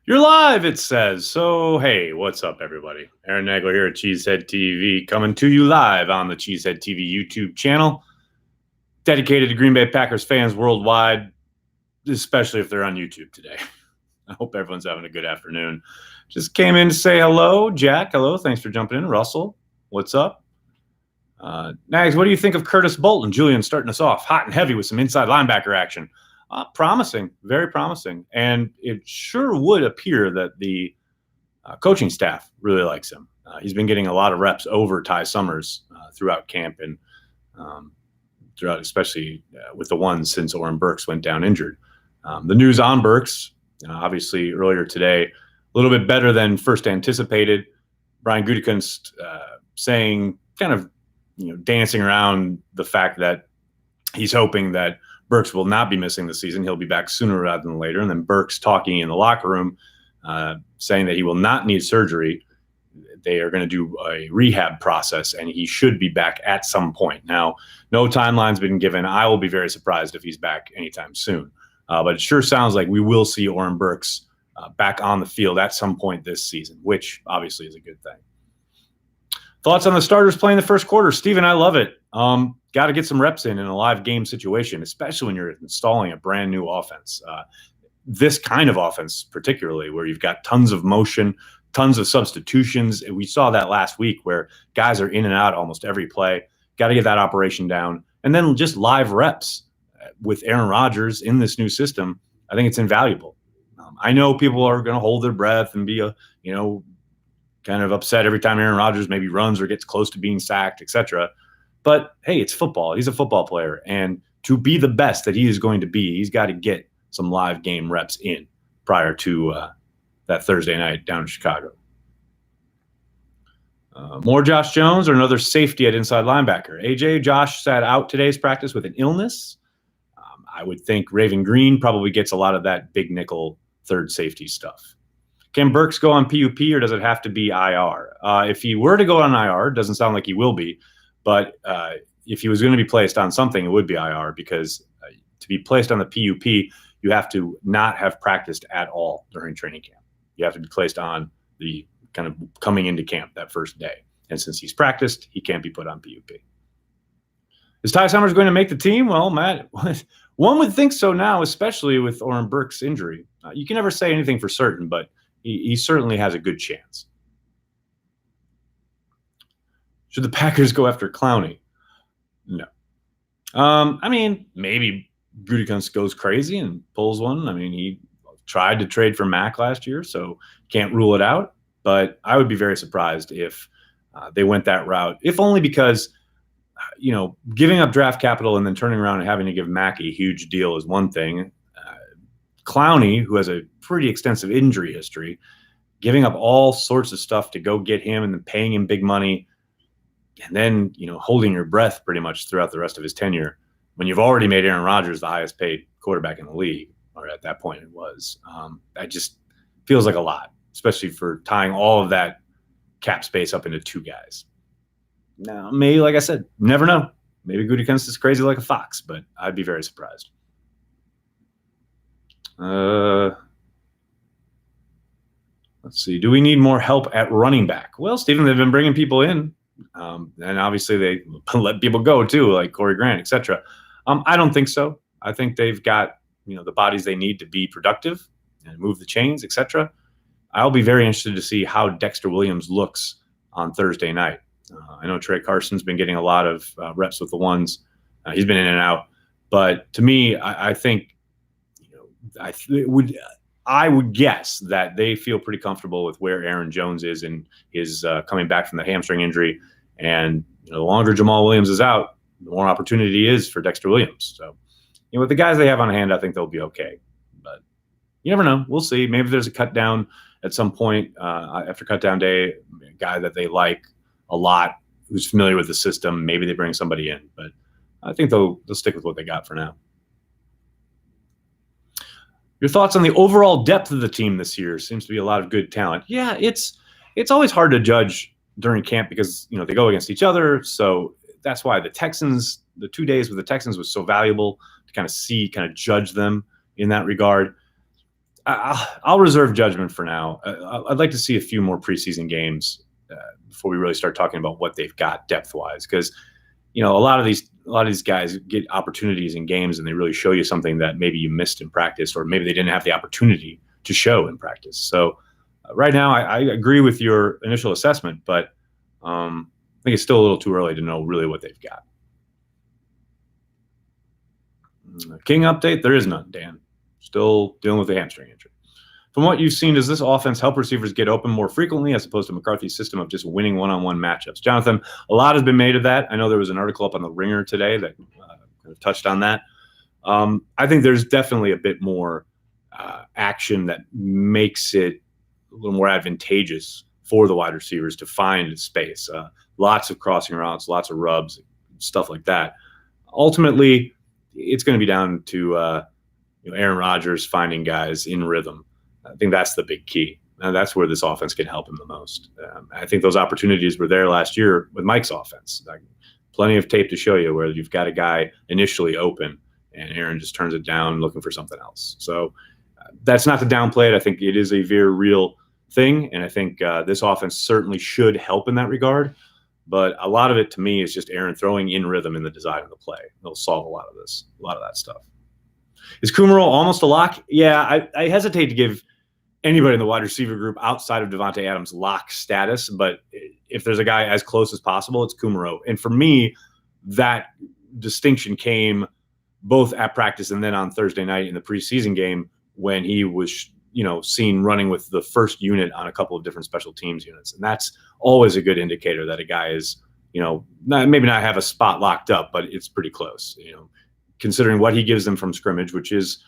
You're live, it says. So, hey, what's up, everybody? Aaron Nagler here at Cheesehead TV, coming to you live on the Cheesehead TV YouTube channel, dedicated to Green Bay Packers fans worldwide, especially if they're on YouTube today. I hope everyone's having a good afternoon. Just came in to say hello. Jack, hello. Thanks for jumping in. Russell, what's up? Nags, what do you think of Curtis Bolton? Julian starting us off hot and heavy with some inside linebacker action. Promising, very promising. And it sure would appear that the coaching staff really likes him. He's been getting a lot of reps over Ty Summers throughout camp and throughout, especially with the ones since Oren Burks went down injured. The news on Burks, obviously earlier today, a little bit better than first anticipated. Brian Gutekunst saying, kind of, dancing around the fact that he's hoping that Burks will not be missing the season. He'll be back sooner rather than later. And then Burks talking in the locker room, saying that he will not need surgery. They are going to do a rehab process, and he should be back at some point. Now, no timeline's been given. I will be very surprised if he's back anytime soon. But it sure sounds like we will see Oren Burks back on the field at some point this season, which obviously is a good thing. Thoughts on the starters playing the first quarter? Steven, I love it. Got to get some reps in a live game situation, especially when you're installing a brand new offense. This kind of offense, particularly, where you've got tons of motion, tons of substitutions. We saw that last week where guys are in and out almost every play. Got to get that operation down. And then just live reps with Aaron Rodgers in this new system. I think it's invaluable. I know people are going to hold their breath and be, kind of upset every time Aaron Rodgers maybe runs or gets close to being sacked, etc. But hey, it's football. He's a football player. And to be the best that he is going to be, he's got to get some live game reps in prior to that Thursday night down in Chicago. More Josh Jones or another safety at inside linebacker? AJ, Josh sat out today's practice with an illness. I would think Raven Green probably gets a lot of that big nickel third safety stuff. Can Burks go on PUP or does it have to be IR? If he were to go on IR, it doesn't sound like he will be, but if he was going to be placed on something, it would be IR because to be placed on the PUP, you have to not have practiced at all during training camp. You have to be placed on the kind of coming into camp that first day. And since he's practiced, he can't be put on PUP. Is Ty Summers going to make the team? Well, Matt, one would think so now, especially with Oren Burks' injury. You can never say anything for certain, but he certainly has a good chance. Should the Packers go after Clownin? No. I mean, maybe Gutekunst goes crazy and pulls one. I mean, he tried to trade for Mack last year, so can't rule it out. But I would be very surprised if they went that route, if only because, giving up draft capital and then turning around and having to give Mack a huge deal is one thing. Clownin, who has a pretty extensive injury history, giving up all sorts of stuff to go get him and then paying him big money and then, holding your breath pretty much throughout the rest of his tenure when you've already made Aaron Rodgers the highest paid quarterback in the league, or at that point it was. That just feels like a lot, especially for tying all of that cap space up into two guys. Now, maybe, like I said, never know. Maybe Gutekunst is crazy like a fox, but I'd be very surprised. Let's see. Do we need more help at running back? Well, Stephen, they've been bringing people in, and obviously they let people go too, like Corey Grant, etc. I don't think so. I think they've got the bodies they need to be productive and move the chains, etc. I'll be very interested to see how Dexter Williams looks on Thursday night. I know Trey Carson's been getting a lot of reps with the ones. He's been in and out, but to me, I think. I would guess that they feel pretty comfortable with where Aaron Jones is in his coming back from the hamstring injury. And the longer Jamal Williams is out, the more opportunity is for Dexter Williams. So, with the guys they have on hand, I think they'll be okay. But you never know. We'll see. Maybe there's a cut down at some point after cut down day, a guy that they like a lot who's familiar with the system. Maybe they bring somebody in. But I think they'll stick with what they got for now. Your thoughts on the overall depth of the team this year? Seems to be a lot of good talent. Yeah, it's always hard to judge during camp because they go against each other. So that's why the 2 days with the Texans was so valuable to kind of judge them in that regard. I'll reserve judgment for now. I'd like to see a few more preseason games before we really start talking about what they've got depth-wise, because a lot of these guys get opportunities in games and they really show you something that maybe you missed in practice, or maybe they didn't have the opportunity to show in practice. So right now, I agree with your initial assessment, but I think it's still a little too early to know really what they've got. King update, there is none, Dan. Still dealing with the hamstring injury. From what you've seen, does this offense help receivers get open more frequently as opposed to McCarthy's system of just winning one-on-one matchups? Jonathan, a lot has been made of that. I know there was an article up on the Ringer today that kind of touched on that. I think there's definitely a bit more action that makes it a little more advantageous for the wide receivers to find space. Lots of crossing routes, lots of rubs, stuff like that. Ultimately, it's going to be down to Aaron Rodgers finding guys in rhythm. I think that's the big key. And that's where this offense can help him the most. I think those opportunities were there last year with Mike's offense. Like, plenty of tape to show you where you've got a guy initially open and Aaron just turns it down looking for something else. So that's not to downplay it. I think it is a very real thing. And I think this offense certainly should help in that regard. But a lot of it, to me, is just Aaron throwing in rhythm in the design of the play. They'll solve a lot of that stuff. Is Kumaro almost a lock? Yeah, I hesitate to give anybody in the wide receiver group outside of Devontae Adams lock status, but if there's a guy as close as possible, it's Kumaro. And for me, that distinction came both at practice and then on Thursday night in the preseason game when he was seen running with the first unit on a couple of different special teams units. And that's always a good indicator that a guy is, maybe not have a spot locked up, but it's pretty close, considering what he gives them from scrimmage, which is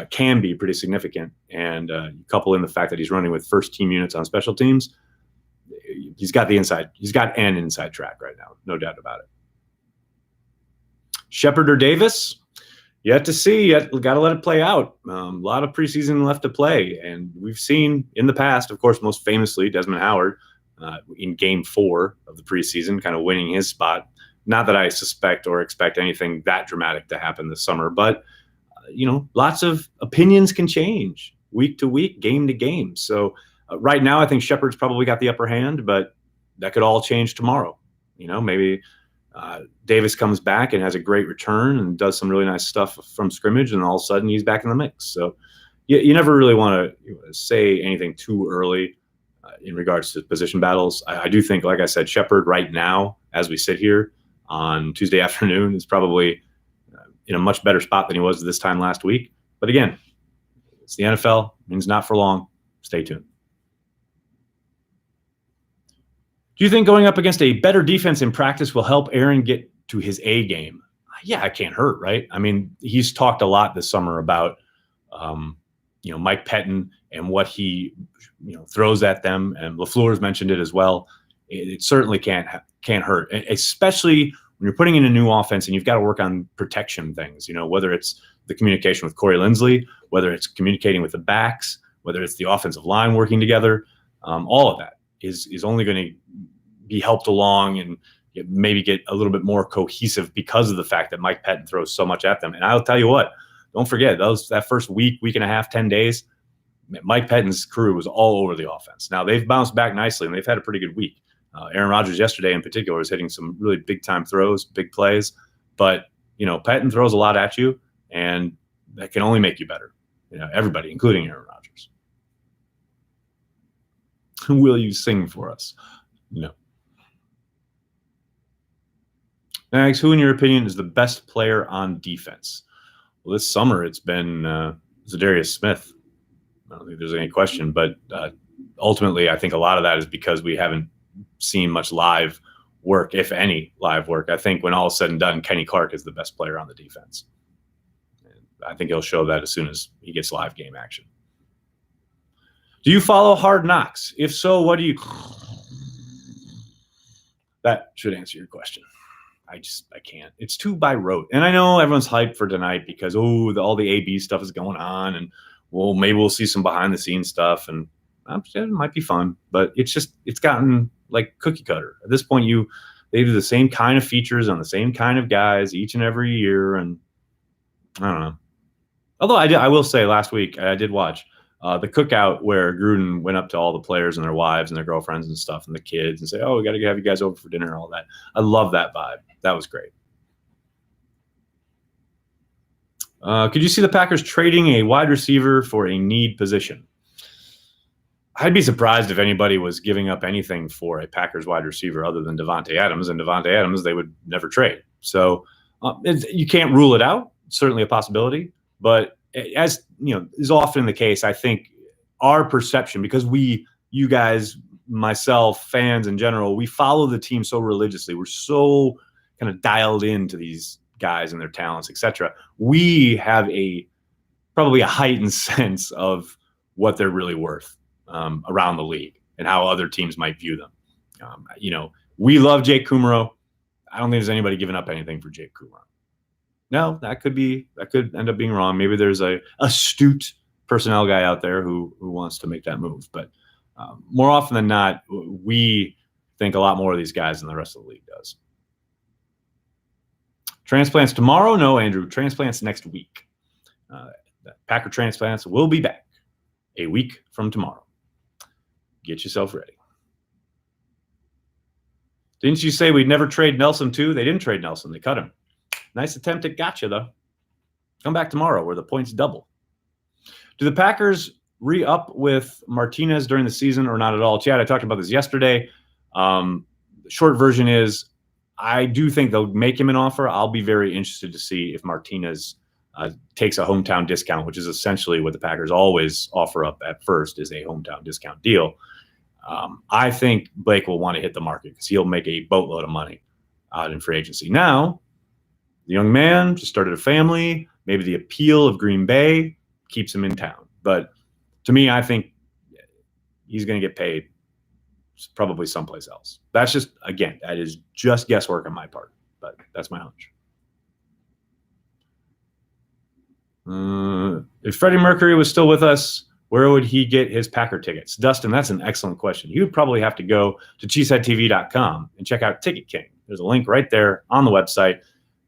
can be pretty significant. And you couple in the fact that he's running with first team units on special teams, he's got an inside track right now. No doubt about it. Shepard or Davis? Yet to see. Got to let it play out. A lot of preseason left to play. And we've seen in the past, of course, most famously, Desmond Howard in game 4 of the preseason, kind of winning his spot. Not that I suspect or expect anything that dramatic to happen this summer, but, lots of opinions can change week to week, game to game. So right now, I think Shepard's probably got the upper hand, but that could all change tomorrow. Maybe Davis comes back and has a great return and does some really nice stuff from scrimmage, and all of a sudden he's back in the mix. So you never really want to say anything too early in regards to position battles. I do think, like I said, Shepard right now, as we sit here on Tuesday afternoon, is probably in a much better spot than he was this time last week. But again, it's the NFL. It means not for long. Stay tuned. Do you think going up against a better defense in practice will help Aaron get to his A game? Yeah, it can't hurt, right? I mean, he's talked a lot this summer about, Mike Pettin and what he, throws at them. And LaFleur's mentioned it as well. It certainly can't hurt, especially when you're putting in a new offense and you've got to work on protection things, whether it's the communication with Corey Linsley, whether it's communicating with the backs, whether it's the offensive line working together, all of that is only going to be helped along and maybe get a little bit more cohesive because of the fact that Mike Pettin throws so much at them. And I'll tell you what, don't forget that first week and a half, 10 days, Mike Pettin's crew was all over the offense. Now they've bounced back nicely and they've had a pretty good week. Aaron Rodgers yesterday in particular was hitting some really big time throws, big plays, but Pettin throws a lot at you and that can only make you better. Everybody, including Aaron Rodgers. Will you sing for us? No. Next, who in your opinion is the best player on defense? Well, this summer it's been Zadarius Smith. I don't think there's any question, but ultimately I think a lot of that is because we haven't seen much live work, if any live work. I think when all is said and done, Kenny Clark is the best player on the defense. And I think he'll show that as soon as he gets live game action. Do you follow Hard Knocks? If so, what do you... That should answer your question. I can't. It's too by rote. And I know everyone's hyped for tonight because, all the AB stuff is going on and, maybe we'll see some behind the scenes stuff and it might be fun, but it's gotten like cookie cutter. At this point, they do the same kind of features on the same kind of guys each and every year. And I don't know. Although I will say last week, I did watch the cookout where Gruden went up to all the players and their wives and their girlfriends and stuff and the kids and say, "Oh, we got to have you guys over for dinner," and all that. I love that vibe. That was great. Could you see the Packers trading a wide receiver for a need position? I'd be surprised if anybody was giving up anything for a Packers wide receiver other than Davante Adams, and Davante Adams they would never trade. So you can't rule it out. It's certainly a possibility, but as you know, is often the case, I think our perception, because you guys, myself, fans in general, we follow the team so religiously. We're so kind of dialed into these guys and their talents, etc. We have probably a heightened sense of what they're really worth around the league and how other teams might view them. We love Jake Kumerow. I don't think there's anybody giving up anything for Jake Kumerow. No, that could end up being wrong. Maybe there's a astute personnel guy out there who wants to make that move. But more often than not, we think a lot more of these guys than the rest of the league does. Transplants tomorrow? No, Andrew. Transplants next week. Packer transplants will be back a week from tomorrow. Get yourself ready. Didn't you say we'd never trade Nelson too? They didn't trade Nelson. They cut him. Nice attempt at gotcha, though. Come back tomorrow where the points double. Do the Packers re-up with Martinez during the season or not at all? Chad, I talked about this yesterday. The short version is I do think they'll make him an offer. I'll be very interested to see if Martinez takes a hometown discount, which is essentially what the Packers always offer up at first is a hometown discount deal. I think Blake will want to hit the market because he'll make a boatload of money out in free agency. Now, the young man just started a family. Maybe the appeal of Green Bay keeps him in town. But to me, I think he's going to get paid probably someplace else. That's just, again, that is just guesswork on my part. But that's my hunch. If Freddie Mercury was still with us, where would he get his Packer tickets? Dustin, that's an excellent question. You would probably have to go to cheeseheadtv.com and check out Ticket King. There's a link right there on the website.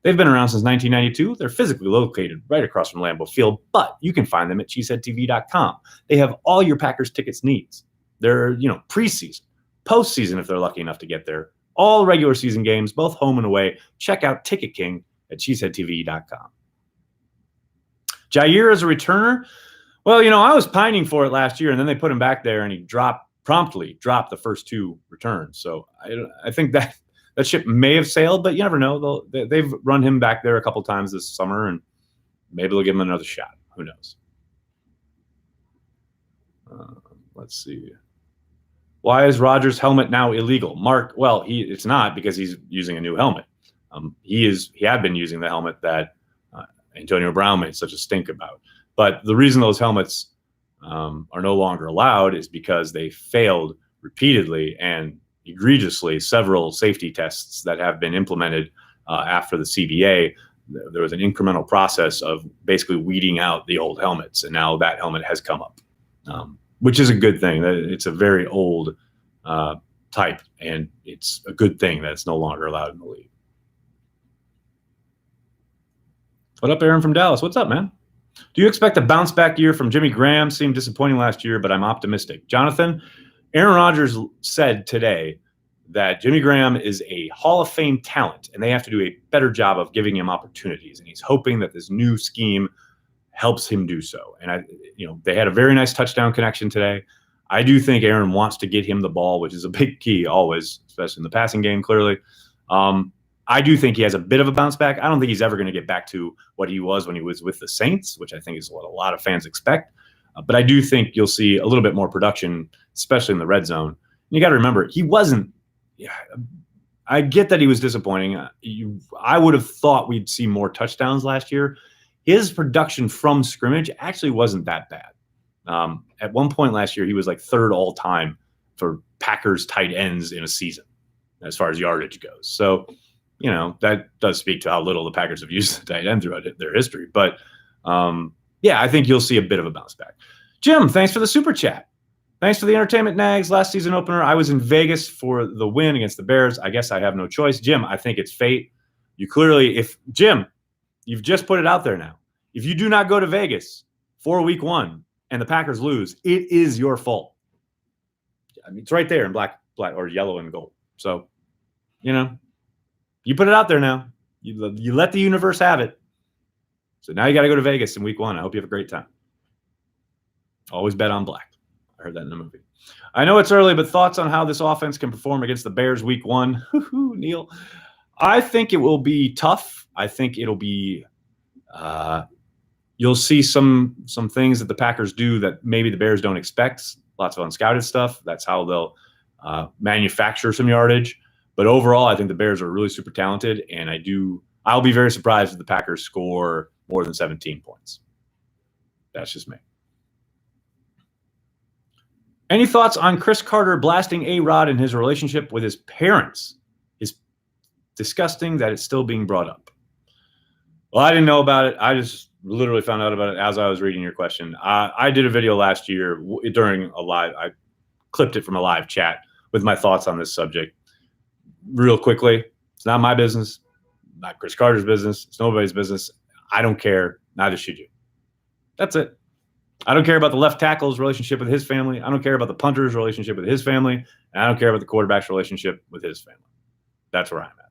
They've been around since 1992. They're physically located right across from Lambeau Field, but you can find them at cheeseheadtv.com. They have all your Packers tickets needs. They're, preseason, postseason if they're lucky enough to get there, all regular season games, both home and away. Check out Ticket King at cheeseheadtv.com. Jair as a returner. Well, I was pining for it last year, and then they put him back there, and he promptly dropped the first two returns. So I think that ship may have sailed, but you never know. They've run him back there a couple times this summer, and maybe they'll give him another shot. Who knows? Let's see. Why is Rodgers' helmet now illegal? Mark, well, it's not because he's using a new helmet. He had been using the helmet that Antonio Brown made such a stink about. But the reason those helmets are no longer allowed is because they failed repeatedly and egregiously several safety tests that have been implemented after the CBA. There was an incremental process of basically weeding out the old helmets, and now that helmet has come up, which is a good thing. It's a very old type, and it's a good thing that it's no longer allowed in the league. What up, Aaron from Dallas? What's up, man? Do you expect a bounce back year from Jimmy Graham? Seemed disappointing last year, but I'm optimistic. Jonathan, Aaron Rodgers said today that Jimmy Graham is a Hall of Fame talent, and they have to do a better job of giving him opportunities. And he's hoping that this new scheme helps him do so. And they had a very nice touchdown connection today. I do think Aaron wants to get him the ball, which is a big key always, especially in the passing game, clearly. I do think he has a bit of a bounce back. I don't think he's ever going to get back to what he was when he was with the Saints, which I think is what a lot of fans expect. But I do think you'll see a little bit more production, especially in the red zone. And you got to remember, he wasn't – I get that he was disappointing. I would have thought we'd see more touchdowns last year. His production from scrimmage actually wasn't that bad. At one point last year, he was like third all time for Packers tight ends in a season as far as yardage goes. So – that does speak to how little the Packers have used the tight end throughout their history. But, I think you'll see a bit of a bounce back. Jim, thanks for the super chat. Thanks for the entertainment, Nags. Last season opener, I was in Vegas for the win against the Bears. I guess I have no choice. Jim, I think it's fate. Jim, you've just put it out there now. If you do not go to Vegas for week one and the Packers lose, it is your fault. I mean, it's right there in black or yellow and gold. So, you put it out there now. You let the universe have it. So now you got to go to Vegas in week 1. I hope you have a great time. Always bet on black. I heard that in the movie. I know it's early, but thoughts on how this offense can perform against the Bears week 1? Neil. I think it will be tough. I think it'll be you'll see some things that the Packers do that maybe the Bears don't expect. Lots of unscouted stuff. That's how they'll manufacture some yardage. But overall, I think the Bears are really super talented, and I'll be very surprised if the Packers score more than 17 points. That's just me. Any thoughts on Chris Carter blasting A-Rod and his relationship with his parents? It's disgusting that it's still being brought up. Well, I didn't know about it. I just literally found out about it as I was reading your question. I did a video last year during a live. I clipped it from a live chat with my thoughts on this subject. Real quickly, it's not my business, not Chris Carter's business. It's nobody's business. I don't care. Neither should you. That's it. I don't care about the left tackle's relationship with his family. I don't care about the punter's relationship with his family. And I don't care about the quarterback's relationship with his family. That's where I'm at.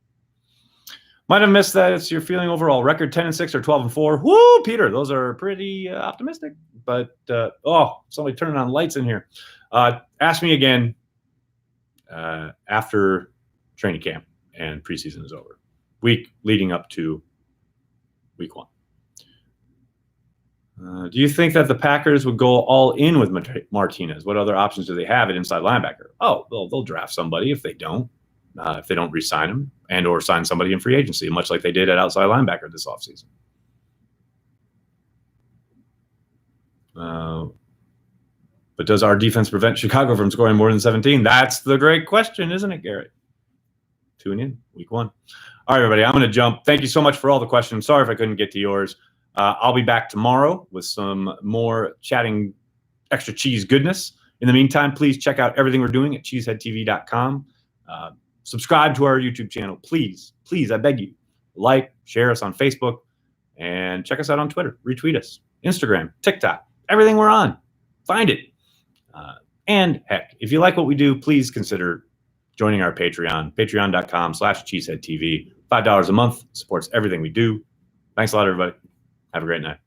Might have missed that. It's your feeling overall. Record 10-6 or 12-4. Woo, Peter. Those are pretty optimistic. But, somebody turning on lights in here. Ask me again after training camp and preseason is over. Week leading up to week 1. Do you think that the Packers would go all in with Martinez? What other options do they have at inside linebacker? Oh, they'll draft somebody if they don't re-sign him and or sign somebody in free agency, much like they did at outside linebacker this offseason. But does our defense prevent Chicago from scoring more than 17? That's the great question, isn't it, Garrett? Tune in week 1. All right, everybody, I'm going to jump. Thank you so much for all the questions. Sorry if I couldn't get to yours. I'll be back tomorrow with some more chatting extra cheese goodness. In the meantime, please check out everything we're doing at cheeseheadtv.com. Subscribe to our YouTube channel. Please, I beg you. Like, share us on Facebook, and check us out on Twitter. Retweet us. Instagram, TikTok, everything we're on. Find it. And heck, if you like what we do, please consider joining our Patreon, patreon.com/cheeseheadtv. $5 a month supports everything we do. Thanks a lot, everybody. Have a great night.